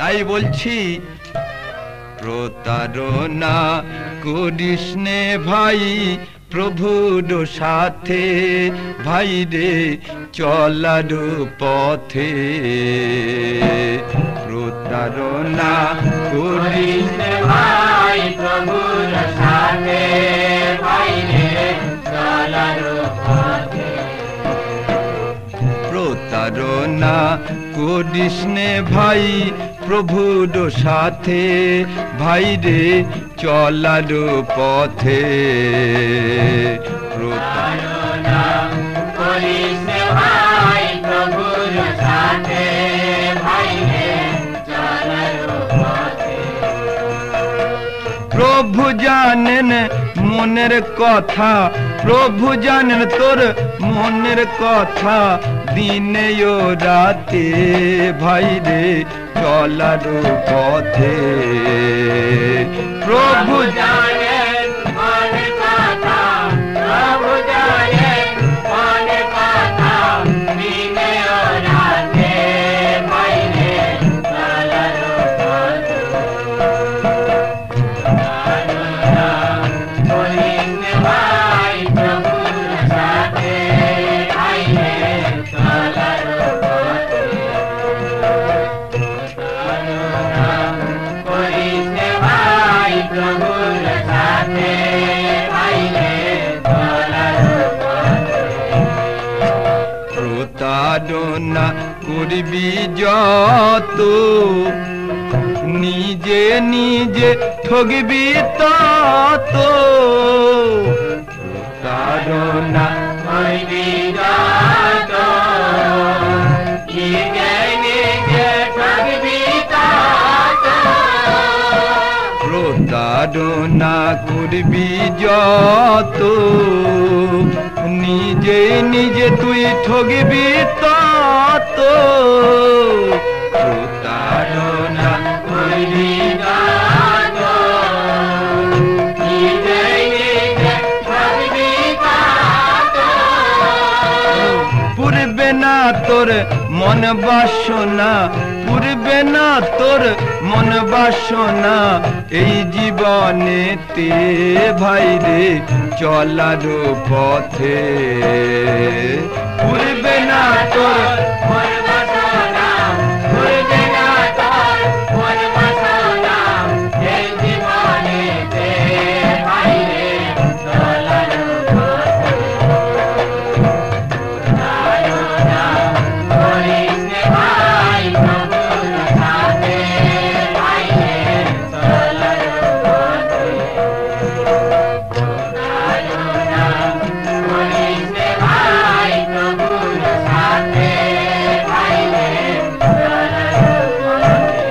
তাই বলছি প্রতারণা করিস নে ভাই প্রভুর সাথে, ভাই রে চলার পথে। প্রতারণা করিস নে ভাই প্রভুর সাথে, ভাই রে চলার পথে। প্রতারণা করিস নে ভাই প্রভুর সাথে, ভাই রে চলার পথে। প্রতারণা করিস নে ভাই প্রভুর সাথে, ভাই রে চলার পথে। প্রভু জানেন মনের কথা, প্রভু জানেন তোর মনের কথা, দিনে ও রাতে ভাই রে চলার পথে। প্রভু জানেন মনের কথা, প্রভু জানেন মনের কথা, দিনে ও রাতে ভাই রে চলার পথে। প্রতারণা করিস নে ভাই প্রভুর সাথে, ভাই রে চলার পথে। প্রতারণা করিস নে ভাই প্রভুর সাথে, ভাই রে চলার পথে। প্রতারণা করবি যত, নিজে নিজে ঠগবি তত। প্রতারণা করবি যত, নিজে নিজে ঠগবি তত। প্রতারণা করবি যত, নিজে নিজে তুই ঠগবি তত। প্রতারণা করবি যত, নিজে নিজে ঠগবি তত। পুরবে না তোর মন বাসনা, পুরবে না তোর মন বাসনা, এই জীবনেতে ভাই রে চলার পথে। পুরবে না তোর মন বাসনা, করবে না তোর মন বাসনা, এই জীবনেতে ভাই রে চলার পথে। প্রতারণা করিস নে ভাই প্রভুর সাথে, ভাই রে চলার পথে। প্রতারণা করিস নে ভাই প্রভুর সাথে, ভাই রে চলার পথে।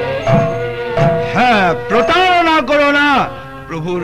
হ্যাঁ, প্রতারণা করো না প্রভুর